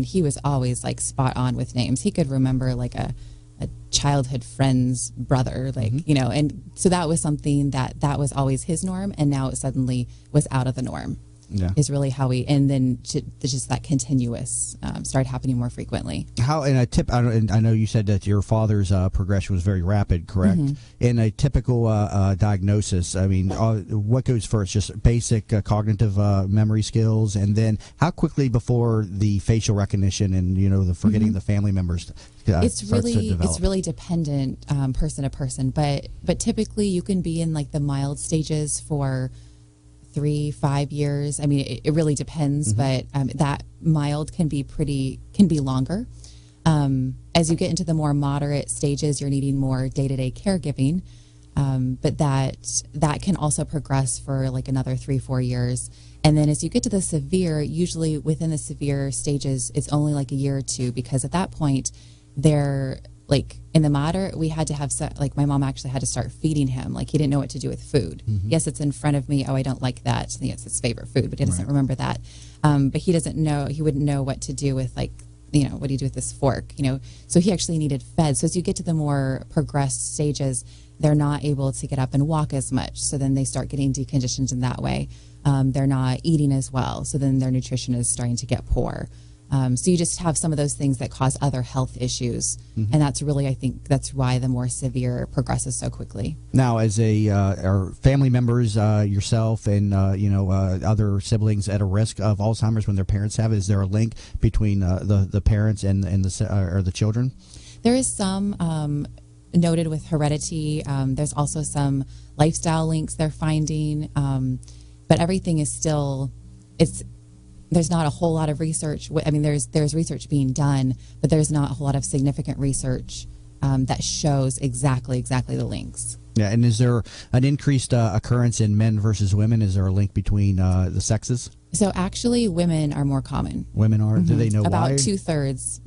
He was always, like, spot on with names. He could remember, like, a childhood friend's brother, like, and so that was something that was always his norm, and now it suddenly was out of the norm. is really how we, and then just that continuous started happening more frequently. How in a tip? I know you said that your father's progression was very rapid, correct? In a typical diagnosis, I mean, what goes first? Just basic cognitive memory skills, and then how quickly before the facial recognition and the forgetting the family members? It's really dependent person to person, but typically you can be in like the mild stages for 3-5 years. I mean, it really depends, but that mild can be longer. As you get into the more moderate stages, you're needing more day-to-day caregiving, but that can also progress for like another 3-4 years. And then as you get to the severe, usually within the severe stages, it's only like a year or two, because at that point, they're like in the moderate, we had to have like my mom actually had to start feeding him. Like he didn't know what to do with food. Yes, it's in front of me. Oh, I don't like that. It's his favorite food, but he doesn't remember that. But he doesn't know. He wouldn't know what to do with like what do you do with this fork? So he actually needed fed. So as you get to the more progressed stages, they're not able to get up and walk as much. So then they start getting deconditioned in that way. They're not eating as well. So then their nutrition is starting to get poor. So you just have some of those things that cause other health issues, and that's really, I think, that's why the more severe progresses so quickly. Now, as are family members, yourself and other siblings at a risk of Alzheimer's when their parents have it? Is there a link between the parents and the children? There is some noted with heredity. There's also some lifestyle links they're finding, but everything is still there's not a whole lot of research. I mean, there's research being done, but there's not a whole lot of significant research that shows exactly the links. Yeah, and is there an increased occurrence in men versus women? Is there a link between the sexes? So actually, women are more common. Women are? Do they know About why? About 2/3,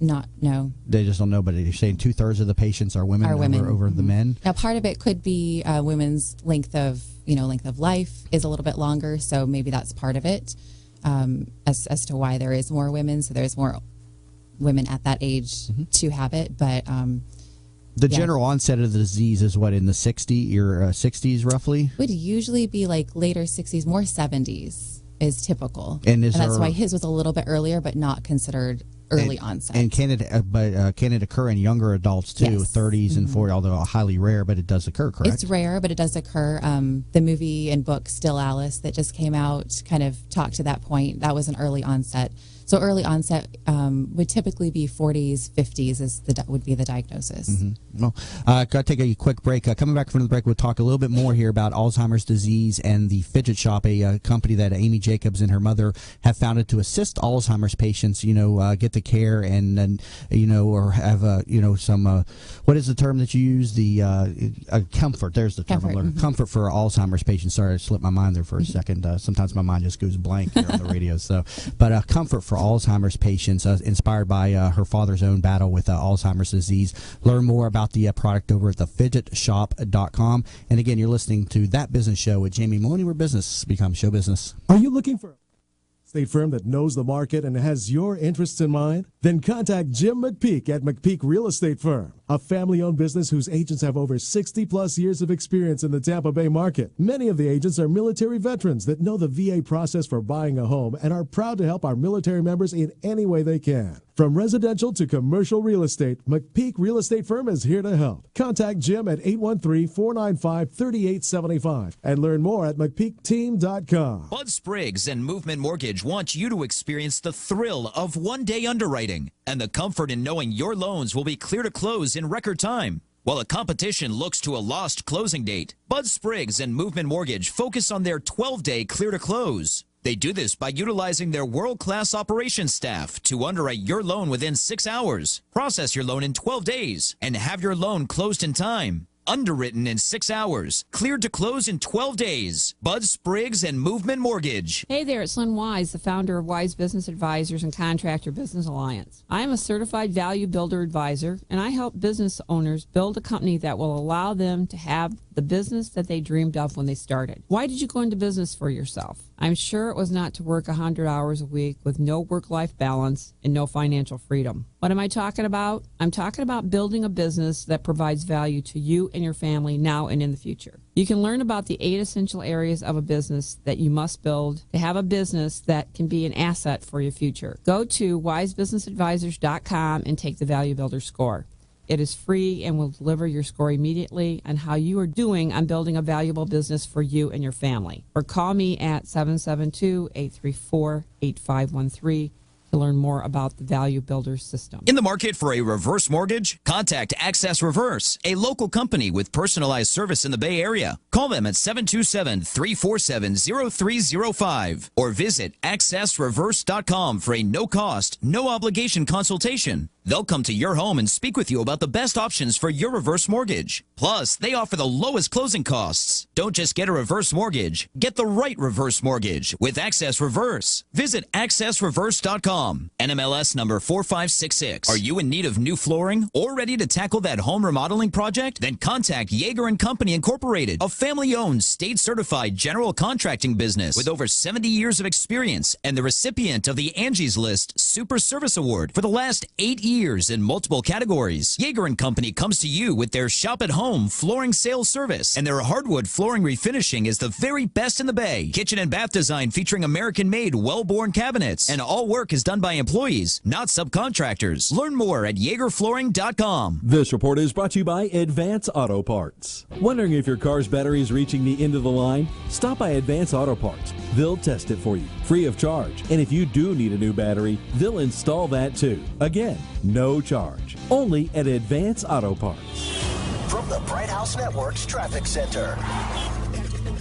no. They just don't know, but you're saying 2/3 of the patients are women over the men? Now, part of it could be women's length of life is a little bit longer, so maybe that's part of it. As to why there is more women, so there's more women at that age to have it, but the general onset of the disease is what, in the 60s roughly? Would usually be like later 60s, more 70s is typical, and that's why his was a little bit earlier, but not considered early onset. And can it occur in younger adults too, yes. 30s and 40s, although highly rare, but it does occur, correct? It's rare, but it does occur. The movie and book Still Alice that just came out kind of talked to that point. That was an early onset. So early onset would typically be 40s, 50s would be the diagnosis. Well, got to take a quick break. Coming back from the break, we'll talk a little bit more here about Alzheimer's disease and the Fidget Shop, a company that Amy Jacobs and her mother have founded to assist Alzheimer's patients, get the care and or have some what is the term that you use? The comfort. There's the term. Comfort for Alzheimer's patients. Sorry, I slipped my mind there for a second. Sometimes my mind just goes blank here on the radio. So, but comfort for Alzheimer's patients, inspired by her father's own battle with Alzheimer's disease. Learn more about the product over at thefidgetshop.com. And again, you're listening to That Business Show with Jamie Meloni, where business becomes show business. Are you looking for a estate firm that knows the market and has your interests in mind? Then contact Jim McPeak at McPeak Real Estate Firm, a family-owned business whose agents have over 60-plus years of experience in the Tampa Bay market. Many of the agents are military veterans that know the VA process for buying a home and are proud to help our military members in any way they can. From residential to commercial real estate, McPeak Real Estate Firm is here to help. Contact Jim at 813-495-3875 and learn more at McPeakTeam.com. Bud Spriggs and Movement Mortgage want you to experience the thrill of one-day underwriting and the comfort in knowing your loans will be clear to close in record time. While the competition looks to a lost closing date, Bud Spriggs and Movement Mortgage focus on their 12-day clear to close. They do this by utilizing their world-class operations staff to underwrite your loan within 6 hours, process your loan in 12 days, and have your loan closed in time. Underwritten in 6 hours, cleared to close in 12 days. Bud Spriggs and Movement Mortgage. Hey there, it's Lynn Wise, the founder of Wise Business Advisors and Contractor Business Alliance. I am a certified value builder advisor, and I help business owners build a company that will allow them to have the business that they dreamed of when they started. Why did you go into business for yourself? I'm sure it was not to work 100 hours a week with no work-life balance and no financial freedom. What am I talking about? I'm talking about building a business that provides value to you and your family now and in the future. You can learn about the 8 essential areas of a business that you must build to have a business that can be an asset for your future. Go to wisebusinessadvisors.com and take the Value Builder score. It is free and will deliver your score immediately on how you are doing on building a valuable business for you and your family. Or call me at 772-834-8513 to learn more about the Value Builder system. In the market for a reverse mortgage? Contact Access Reverse, a local company with personalized service in the Bay Area. Call them at 727-347-0305 or visit accessreverse.com for a no-cost, no-obligation consultation. They'll come to your home and speak with you about the best options for your reverse mortgage. Plus, they offer the lowest closing costs. Don't just get a reverse mortgage. Get the right reverse mortgage with Access Reverse. Visit accessreverse.com. NMLS number 4566. Are you in need of new flooring or ready to tackle that home remodeling project? Then contact Yeager & Company Incorporated, a family-owned, state-certified general contracting business with over 70 years of experience and the recipient of the Angie's List Super Service Award for the last 8 years in multiple categories. Yeager & Company comes to you with their shop-at-home flooring sales service, and their hardwood flooring refinishing is the very best in the Bay. Kitchen and bath design featuring American-made, well-born cabinets, and all work is done by employees, not subcontractors. Learn more at YeagerFlooring.com. This report is brought to you by Advance Auto Parts. Wondering if your car's battery is reaching the end of the line? Stop by Advance Auto Parts. They'll test it for you, free of charge. And if you do need a new battery, they'll install that too. Again, no charge. Only at Advance Auto Parts. From the Bright House Network's Traffic Center.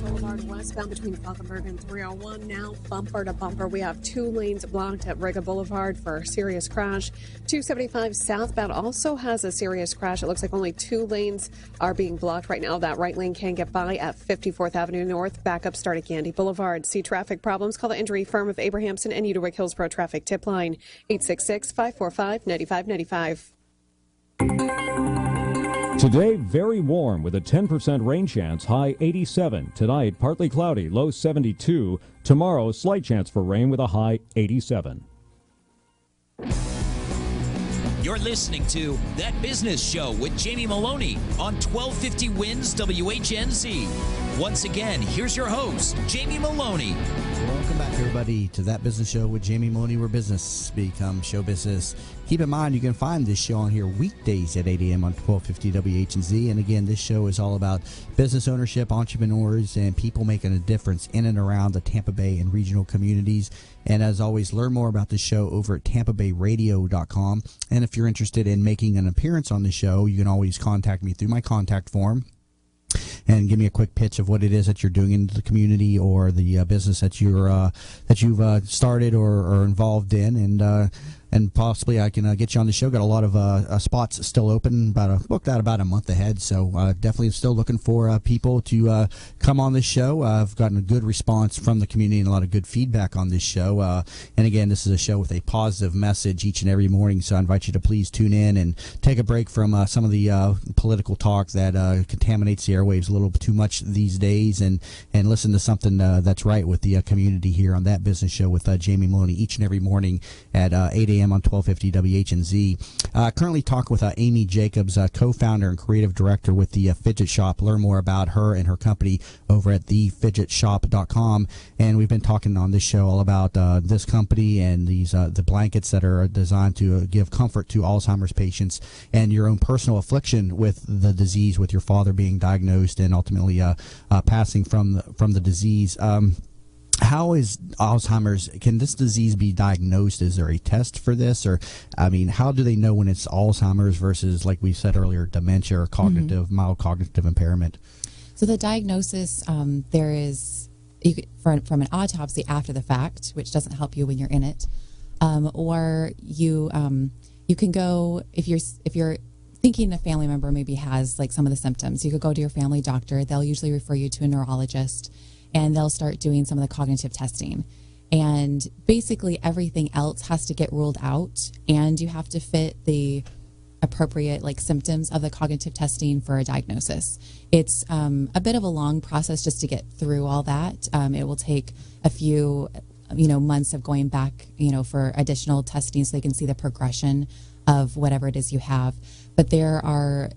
Boulevard westbound between Falkenberg and 301. Now bumper to bumper. We have 2 lanes blocked at Riga Boulevard for a serious crash. 275 southbound also has a serious crash. It looks like only 2 lanes are being blocked right now. That right lane can get by at 54th Avenue North. Backup start at Gandy Boulevard. See traffic problems? Call the injury firm of Abrahamson and Utica Hillsborough Traffic Tip Line 866-545-9595. Today, very warm with a 10% rain chance, high 87. Tonight, partly cloudy, low 72. Tomorrow, slight chance for rain with a high 87. You're listening to That Business Show with Jamie Maloney on 1250 Wins WHNZ. Once again, here's your host, Jamie Maloney. Welcome back, everybody, to That Business Show with Jamie Maloney, where business becomes show business. Keep in mind, you can find this show on here weekdays at 8 a.m. on 1250 WHNZ. And again, this show is all about business ownership, entrepreneurs, and people making a difference in and around the Tampa Bay and regional communities. And as always, learn more about the show over at tampabayradio.com. And if you're interested in making an appearance on the show, you can always contact me through my contact form and give me a quick pitch of what it is that you're doing in the community or the business that you've started or are involved in, and possibly I can get you on the show. Got a lot of spots still open, booked out about a month ahead. So definitely still looking for people to come on this show. I've gotten a good response from the community and a lot of good feedback on this show. And again, this is a show with a positive message each and every morning. So I invite you to please tune in and take a break from some of the political talk that contaminates the airwaves a little too much these days, and listen to something that's right with the community here on That Business Show with Jamie Maloney each and every morning at 8 a.m. on 1250 WHNZ. Currently talking with Amy Jacobs, co-founder and creative director with the Fidget Shop. Learn more about her and her company over at thefidgetshop.com. And we've been talking on this show all about this company and these the blankets that are designed to give comfort to Alzheimer's patients and your own personal affliction with the disease, with your father being diagnosed and ultimately passing from the disease. How is Alzheimer's? Can this disease be diagnosed? Is there a test for this? Or, I mean, how do they know when it's Alzheimer's versus, like we said earlier, dementia or mild cognitive impairment? So the diagnosis, there is, from an autopsy after the fact, which doesn't help you when you're in it, or you can go, if you're thinking a family member maybe has like some of the symptoms, you could go to your family doctor. They'll usually refer you to a neurologist, and they'll start doing some of the cognitive testing. And basically everything else has to get ruled out, and you have to fit the appropriate like symptoms of the cognitive testing for a diagnosis. It's a bit of a long process just to get through all that. It will take a few months of going back for additional testing so they can see the progression of whatever it is you have. But there are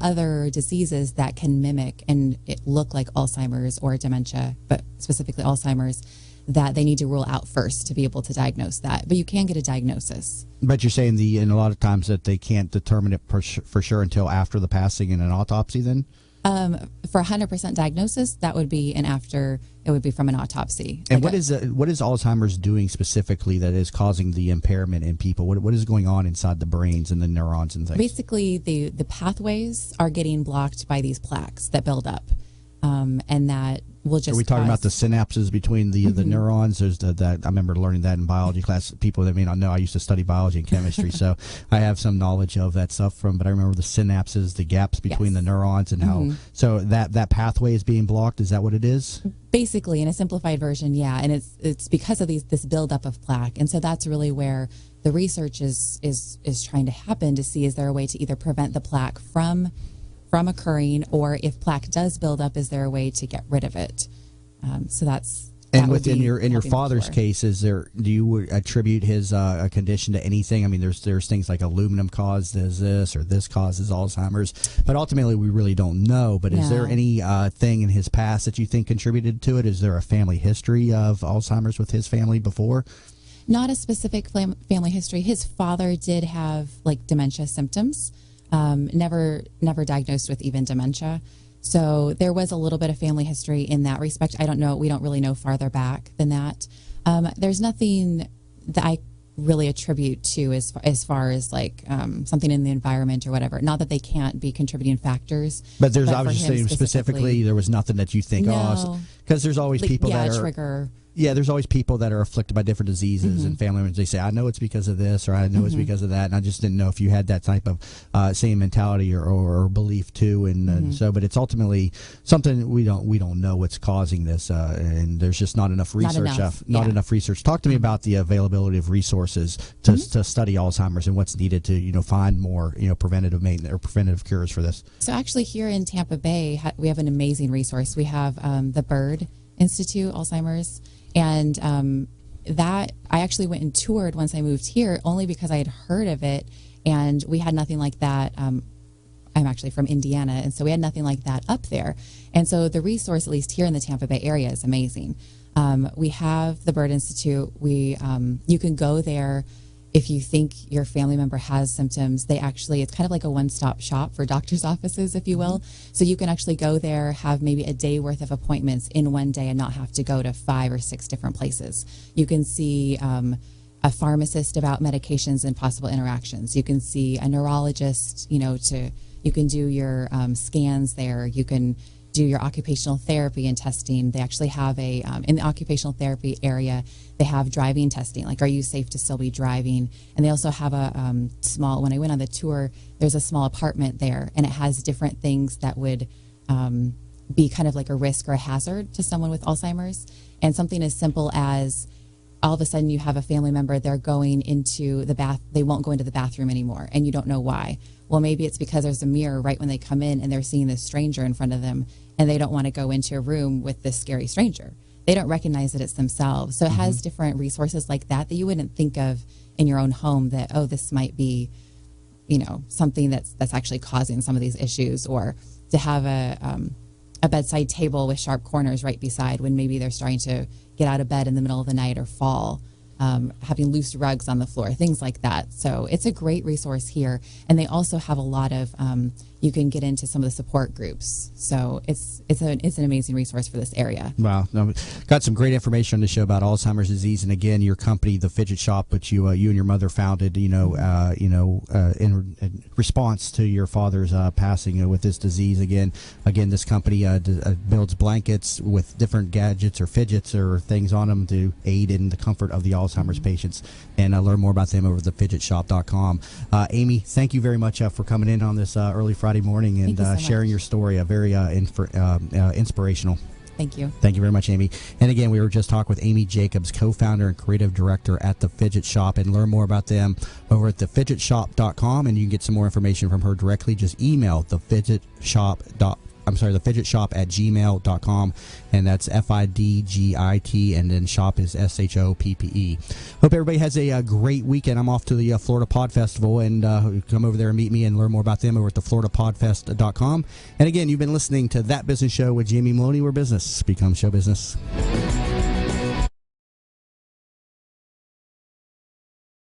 other diseases that can mimic and it look like Alzheimer's or dementia, but specifically Alzheimer's, that they need to rule out first to be able to diagnose that. But you can get a diagnosis. But you're saying and a lot of times that they can't determine it for sure until after the passing in an autopsy then? For 100% diagnosis, that would be it would be from an autopsy. And what is Alzheimer's doing specifically that is causing the impairment in people? What is going on inside the brains and the neurons and things? Basically, the pathways are getting blocked by these plaques that build up, and that will just. Are we talking about the synapses between the neurons? There's that. I remember learning that in biology class. People that may not know, I used to study biology and chemistry, so I have some knowledge of that stuff but I remember the synapses, the gaps between the neurons, and how. So that pathway is being blocked. Is that what it is? Basically, in a simplified version, yeah, and it's because of this buildup of plaque, and so that's really where the research is trying to happen to see is there a way to either prevent the plaque from occurring, or if plaque does build up, is there a way to get rid of it? So that's. And within your father's case, do you attribute his condition to anything? I mean, there's things like aluminum causes this or this causes Alzheimer's, but ultimately we really don't know. But is there any thing in his past that you think contributed to it? Is there a family history of Alzheimer's with his family before? Not a specific family history. His father did have like dementia symptoms. Never diagnosed with even dementia. So there was a little bit of family history in that respect. I don't know. We don't really know farther back than that. There's nothing that I really attribute to as far as like something in the environment or whatever. Not that they can't be contributing factors. But I was just saying specifically, there was nothing that you think, because there's always people that are. Trigger. Yeah, there's always people that are afflicted by different diseases and family members. They say, I know it's because of this or I know it's because of that. And I just didn't know if you had that type of same mentality or belief too. And so, but it's ultimately something we don't know what's causing this. And there's just not enough research. Not enough research. Talk to me about the availability of resources to study Alzheimer's and what's needed to, find more, preventative maintenance or preventative cures for this. So actually here in Tampa Bay, we have an amazing resource. We have the Bird Institute, Alzheimer's. And that I actually went and toured once I moved here only because I had heard of it, and we had nothing like that. I'm actually from Indiana, and so we had nothing like that up there. And so the resource, at least here in the Tampa Bay area, is amazing. We have the Bird Institute. You can go there if you think your family member has symptoms. It's kind of like a one-stop shop for doctor's offices, if you will. So you can actually go there, have maybe a day worth of appointments in one day and not have to go to 5 or 6 different places. You can see a pharmacist about medications and possible interactions. You can see a neurologist, you can do your scans there. You can do your occupational therapy and testing. They actually have in the occupational therapy area, they have driving testing. Like, are you safe to still be driving? And they also have a small, when I went on the tour, there's a small apartment there, and it has different things that would be kind of like a risk or a hazard to someone with Alzheimer's. And something as simple as all of a sudden you have a family member, they're going into the bath, they won't go into the bathroom anymore, and you don't know why. Well, maybe it's because there's a mirror right when they come in and they're seeing this stranger in front of them, and they don't want to go into a room with this scary stranger. They don't recognize that it's themselves. So it has different resources like that you wouldn't think of in your own home that, this might be, something that's actually causing some of these issues, or to have a bedside table with sharp corners right beside when maybe they're starting to get out of bed in the middle of the night or fall, having loose rugs on the floor, things like that. So it's a great resource here. And they also have a lot of, you can get into some of the support groups. So it's an amazing resource for this area. Wow. Got some great information on the show about Alzheimer's disease. And again, your company, the Fidget Shop, which you and your mother founded, in response to your father's passing with this disease. Again, this company builds blankets with different gadgets or fidgets or things on them to aid in the comfort of the Alzheimer's patients. And learn more about them over at thefidgetshop.com. Amy, thank you very much for coming in on this early Friday morning and sharing your story. Very inspirational. Thank you. Thank you very much, Amy. And again, we were just talking with Amy Jacobs, co-founder and creative director at The Fidget Shop, and learn more about them over at thefidgetshop.com, and you can get some more information from her directly. Just email thefidgetshop@gmail.com, and that's FIDGIT, and then shop is SHOPPE. Hope everybody has a great weekend. I'm off to the Florida Pod Festival, and come over there and meet me and learn more about them over at thefloridapodfest.com. And again, you've been listening to That Business Show with Jamie Meloni, where business becomes show business.